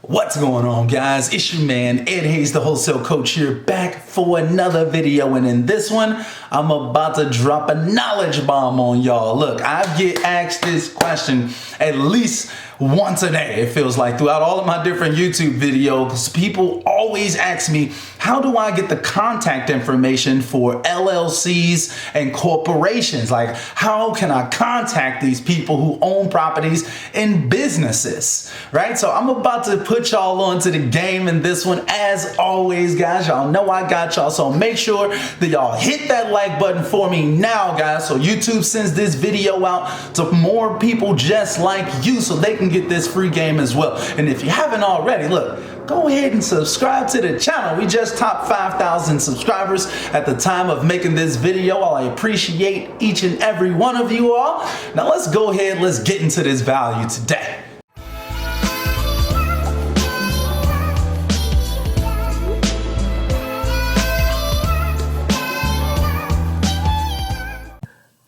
What's going on, guys? It's your man Ed Hayes, the wholesale coach, here back for another video. And in this one, I'm about to drop a knowledge bomb on y'all. Look, I get asked this question at least once a day, it feels like, throughout all of my different YouTube videos. People always ask me, how do I get the contact information for LLCs and corporations? Like, how can I contact these people who own properties and businesses, right? So I'm about to put y'all onto the game in this one. As always, guys, y'all know I got y'all. So make sure that y'all hit that like button for me now, guys, so YouTube sends this video out to more people just like you so they can get this free game as well. And if you haven't already, look, go ahead and subscribe to the channel. We just topped 5,000 subscribers at the time of making this video. I appreciate each and every one of you all. Now let's go ahead, let's get into this value today.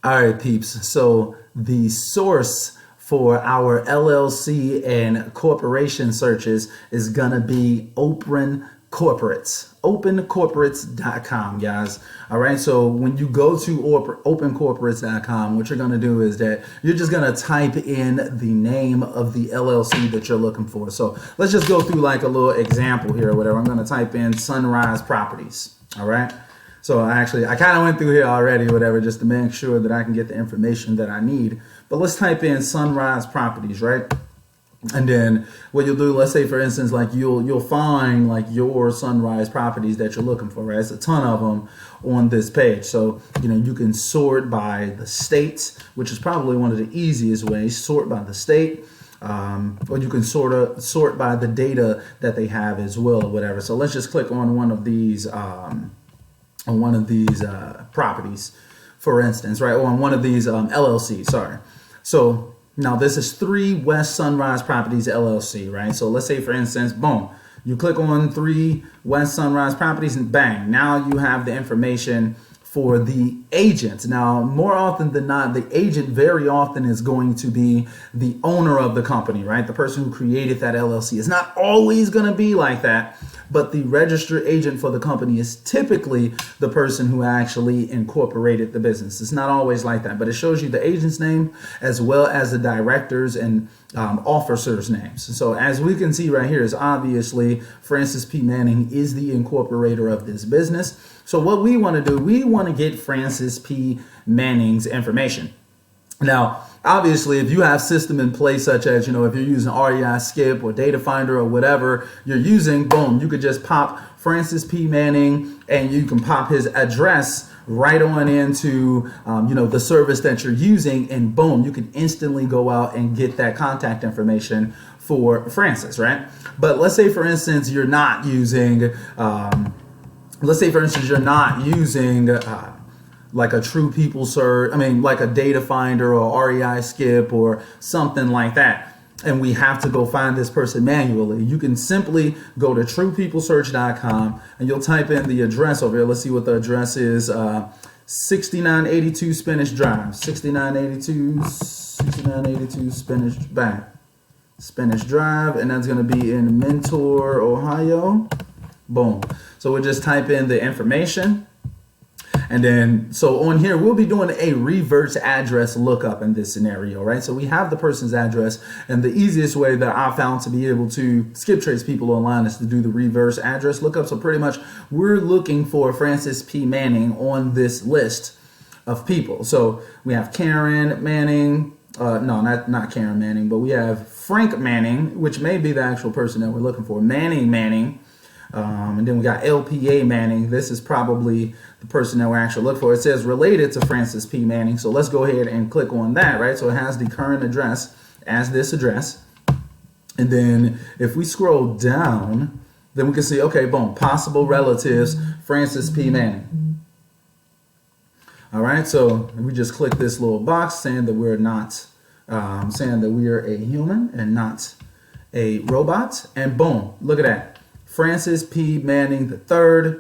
All right, peeps. So the source for our LLC and corporation searches is gonna be Open Corporates, opencorporates.com, guys. All right, so when you go to opencorporates.com, what you're gonna do is that you're just gonna type in the name of the LLC that you're looking for. So let's just go through like a little example here or whatever. I'm gonna type in Sunrise Properties, all right? So I kind of went through here already, whatever, just to make sure that I can get the information that I need. But let's type in Sunrise Properties, right? And then what you'll do, let's say for instance, like you'll find like your Sunrise Properties that you're looking for, right? It's a ton of them on this page. So, you know, you can sort by the state, which is probably one of the easiest ways, sort by the state. Or you can sort by the data that they have as well, or whatever. So let's just click on one of these properties, for instance, right? Or on one of these LLCs, sorry. So now this is 3 West Sunrise Properties LLC, right? So let's say, for instance, boom, you click on 3 West Sunrise Properties and bang, now you have the information for the agent. Now, more often than not, the agent very often is going to be the owner of the company, right? The person who created that LLC. It's not always going to be like that, but the registered agent for the company is typically the person who actually incorporated the business. It's not always like that, but it shows you the agent's name as well as the directors and officers' names. So as we can see right here is obviously Francis P. Manning is the incorporator of this business. So what we want to do, we want to get Francis P. Manning's information. Now, obviously, if you have system in place, such as, you know, if you're using REI Skip or Data Finder or whatever you're using, boom, you could just pop Francis P. Manning and you can pop his address right on into, you know, the service that you're using, and boom, you can instantly go out and get that contact information for Francis, right? But let's say, for instance, you're not using, like a True People search, like a Data Finder or REI Skip or something like that, and we have to go find this person manually. You can simply go to truepeoplesearch.com and you'll type in the address over here. Let's see what the address is. 6982 Spanish Drive, 6982 Spanish Drive, and that's going to be in Mentor, Ohio. Boom. So we'll just type in the information. And then, so on here, we'll be doing a reverse address lookup in this scenario, right? So we have the person's address, and the easiest way that I found to be able to skip trace people online is to do the reverse address lookup. So pretty much we're looking for Francis P. Manning on this list of people. So we have Karen Manning, no, not Karen Manning, but we have Frank Manning, which may be the actual person that we're looking for, Manning. And then we got LPA Manning. This is probably the person that we're actually looking for. It says related to Francis P. Manning. So let's go ahead and click on that, right? So it has the current address as this address. And then if we scroll down, then we can see, okay, boom, possible relatives, Francis P. Manning. All right, so we just click this little box saying that we're not, saying that we are a human and not a robot. And boom, look at that. Francis P. Manning III.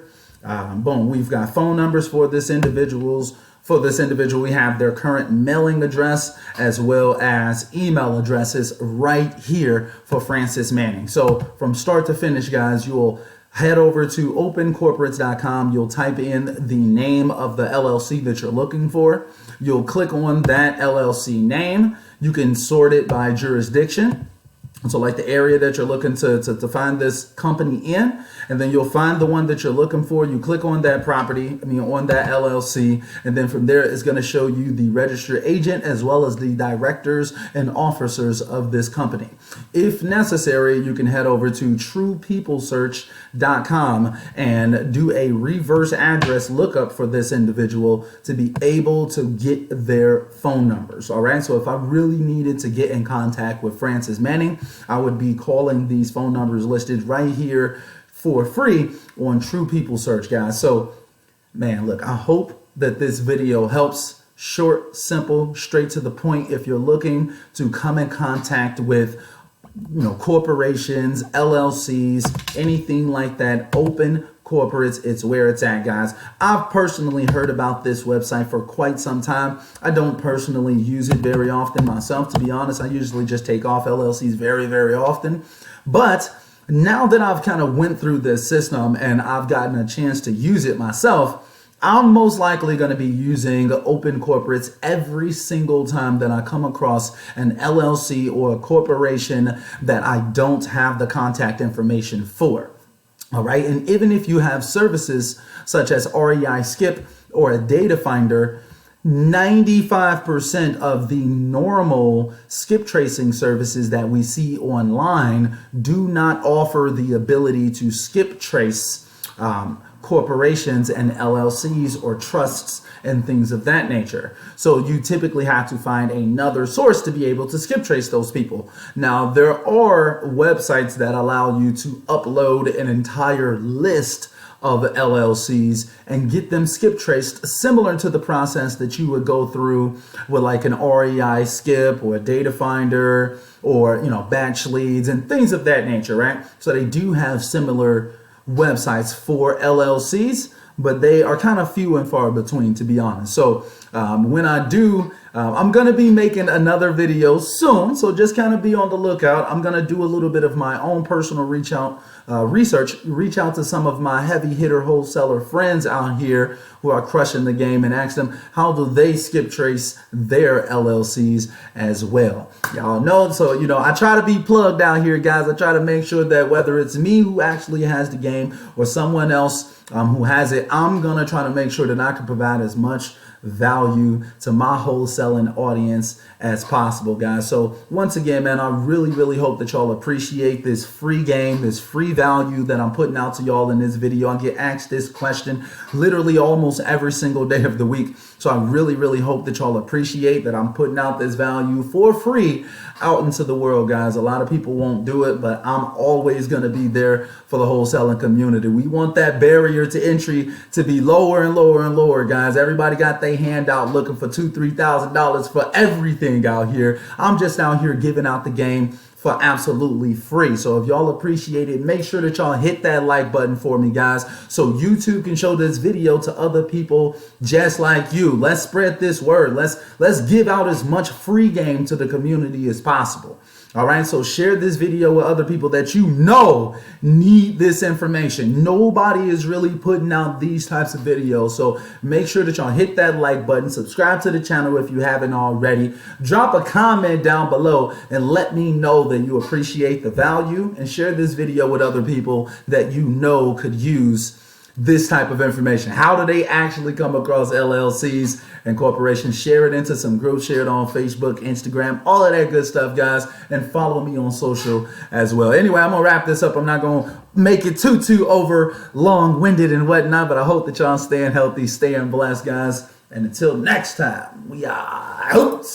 Boom, we've got phone numbers for this individual's for this individual, we have their current mailing address as well as email addresses right here for Francis Manning. So from start to finish, guys, you'll head over to opencorporates.com. You'll type in the name of the LLC that you're looking for. You'll click on that LLC name. You can sort it by jurisdiction. So like the area that you're looking to find this company in, and then you'll find the one that you're looking for. You click on that property, on that LLC, and then from there it's going to show you the registered agent as well as the directors and officers of this company. If necessary, you can head over to truepeoplesearch.com and do a reverse address lookup for this individual to be able to get their phone numbers. All right. So if I really needed to get in contact with Francis Manning, I would be calling these phone numbers listed right here for free on True People Search, guys. So, man, look, I hope that this video helps. Short, simple, straight to the point. If you're looking to come in contact with, corporations, LLCs, anything like that, Open Corporates, it's where it's at, guys. I've personally heard about this website for quite some time. I don't personally use it very often myself, to be honest. I usually just take off LLCs very, very often. But now that I've kind of went through this system and I've gotten a chance to use it myself, I'm most likely going to be using Open Corporates every single time that I come across an LLC or a corporation that I don't have the contact information for. All right. And even if you have services such as REI Skip or a data finder, 95% of the normal skip tracing services that we see online do not offer the ability to skip trace corporations and LLCs or trusts and things of that nature. So you typically have to find another source to be able to skip trace those people. Now, there are websites that allow you to upload an entire list of LLCs and get them skip traced, similar to the process that you would go through with like an REI Skip or a data finder or, batch leads and things of that nature, right? So they do have similar websites for LLCs, but they are kind of few and far between, to be honest. So when I do, I'm going to be making another video soon. So just kind of be on the lookout. I'm going to do a little bit of my own personal reach out to some of my heavy hitter wholesaler friends out here who are crushing the game and ask them, how do they skip trace their LLCs as well? Y'all know, so, I try to be plugged out here, guys. I try to make sure that whether it's me who actually has the game or someone else who has it, I'm going to try to make sure that I can provide as much value to my wholesaling audience as possible, guys. So once again, man, I really, really hope that y'all appreciate this free game, this free value that I'm putting out to y'all in this video. I get asked this question literally almost every single day of the week. So I really, really hope that y'all appreciate that I'm putting out this value for free out into the world, guys. A lot of people won't do it, but I'm always going to be there for the wholesaling community. We want that barrier to entry to be lower and lower and lower, guys. Everybody got their hand out looking for $2,000, $3,000 for everything out here. I'm just out here giving out the game for absolutely free. So if y'all appreciate it, make sure that y'all hit that like button for me, guys, so YouTube can show this video to other people just like you. Let's spread this word. Let's give out as much free game to the community as possible. All right, so share this video with other people that you know need this information. Nobody is really putting out these types of videos. So make sure that y'all hit that like button, subscribe to the channel if you haven't already, drop a comment down below and let me know that you appreciate the value, and share this video with other people that you know could use this type of information. How do they actually come across LLCs and corporations? Share it into some groups, share it on Facebook, Instagram, all of that good stuff, guys, and follow me on social as well. Anyway, I'm gonna wrap this up. I'm not gonna make it too over long-winded and whatnot, but I hope that y'all staying healthy, staying blessed, guys. And until next time, we are out.